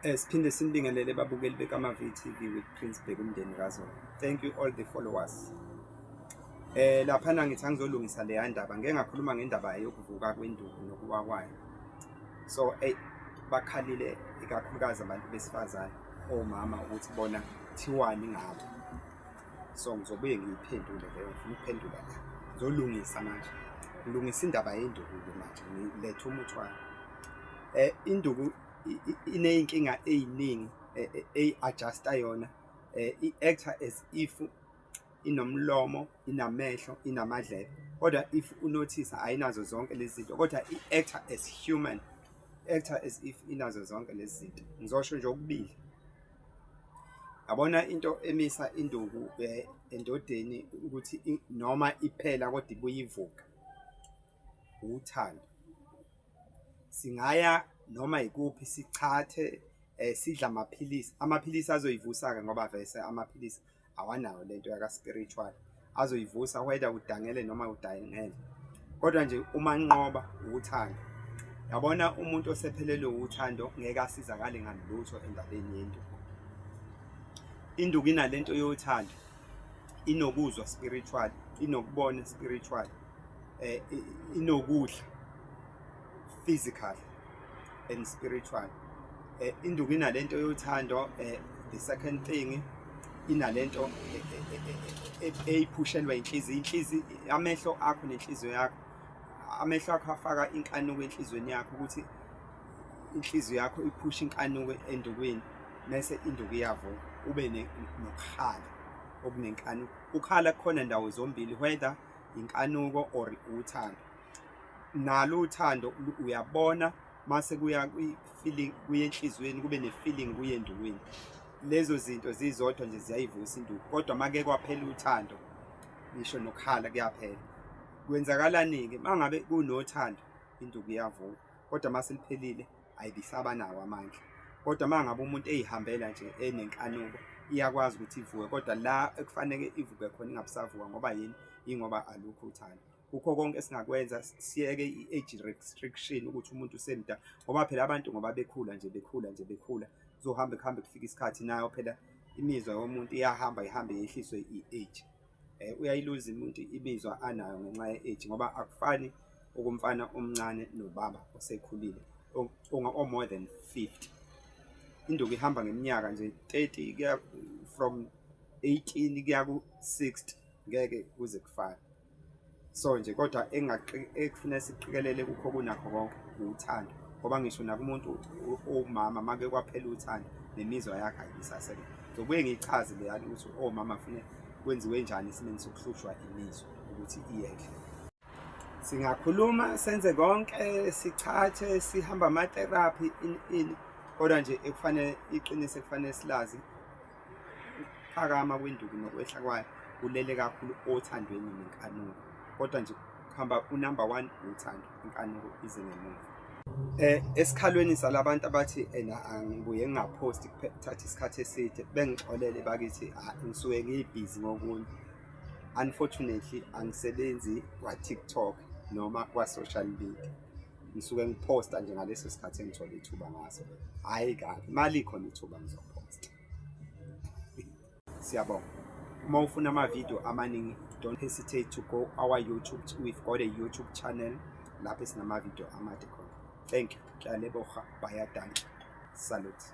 Siphinde sinibingelele babukeli bekama-VTV with Prince Bheka umndeni kaZola. Thank you all the followers. Laphana ngithi angizolungisa leya ndaba. Ngeke ngakhuluma ngendaba yokuvuka kwenduku nokuwa kwayo. So bakhalile ikakhulukazi abantu besifazane omama ukuthi bona thiwani ngabo. So ngizobuye ngiyiphendule leyo, ngifuna ukuphendula la. Ngizolungisa manje. Ngilungisa indaba yenduku manje ngilethe umuthi wayo. Induku ineyinkinga eziningi adjusta yona, i-acta as if inomlomo, inamehlo, inamadlebe. Kodwa if unotice ayinazo zonke lezi zinto, kodwa i-acta as human, acta as if inazo zonke lezi zinto. Ngizosho nje okubili. Yabona into emisa induku endodeni ukuthi noma iphela kodwa ibuyivuka uthando. Singaya noma ikuphi sichathe sidla amaphilisi azoyivusa ke ngoba vese amaphilisi awanayo lento yaka spiritual, azoyivusa whether udangele noma udangele. Kodwa nje uma nqoba uthando. Yabona umuntu osephelelwe uthando ngeke asizakale ngalutho endabeni yenduku. Induku inalento yothando, inokuzwa spiritual, inokubona spiritual, inokudla physical and spiritual. Induku inalento yothando. The second thing, inalento eyiphushelwa inhliziyo. Amehlo akho nenhliziyo yakho, amehlo akho afaka inkanuko enhlizweni yakho ukuthi inhliziyo yakho iphusha inkanuko endukweni, mase induku iyavuka ube nokukhala okunenkanuko. Ukhala khona ndawo zombili, whether inkanuko or uthando. Nalo uthando uyabona mase kuya kwi-feeling kuye enhlizweni, kube ne-feeling kuye endukwini. Lezo zinto zizodwa nje ziyayivusa induku. Kodwa make kwaphela uthando, ngisho nokukhala kuyaphela. Kwenzakalani-ke mangabe kunothando, induku iyavuka. Kodwa mase liphelile ayibisaba nawo amandla. Kodwa mangabe umuntu eyihambela nje enenkanuko, iyakwazi ukuthi ivuke. Kodwa la ekufanele ivuke khona ingabusavuka ngoba yini? Ingoba alukho uthando. Kukho konke esingakwenza siyeke i-age restriction ukuthi umuntu usemdala, ngoba phela abantu ngoba bekhula kuzohamba kufika isikhathi nayo phela imizwa yomuntu iyahamba ihambe yehliswe i-age. Uyayiluza umuntu imizwa anayo ngenxa ye-age, ngoba akufani okumfana omncane nobaba osekhulile o more than 50. Induku ihamba ngeminyaka nje 30 kuya from 18 kuya ku-60, ngeke kuze kufane. So nje kodwa ekufanele siqikelele kukho kunakho konke uthando, ngoba ngisho nakumuntu omama make kwaphela uthando nemizwa yakhe ayisasebenzi. Ngizobuye ngichaze le yani ukuthi omama kufanele kwenziwe njani esimeni sokuhlushwa imizwa ukuthi iyehle. Singakhuluma senze konke, sichathe, sihamba ama-therapy kodwa nje ekufanele iqinise, kufanele silazi ukuphakama kwenduku nokwehla kwayo kulele kakhulu othandweni nenkanuko. Kodwa nje kuhamba unumber 1 uthando, inkanuko ize ngemuva. Esikhalweni salabantu abathi angibuye ngingaphosti kuthatha isikhathi eside, bengixolele bakithi ngisuke ngibhizi ngokunye. Unfortunately angisebenzi kwa-TikTok noma kwa-social media. Ngisuke ngiphosta nje ngaleso sikhathi engithola ithuba ngaso. Hayi kabi, mali ikhona ithuba ngizophosta. Siyabonga. Uma ufuna ama-video amaningi, don't hesitate to go our YouTube. We've got a YouTube channel lapho sinama-video amade khona. Thank you. Kyaleboha, bayadala. Salute.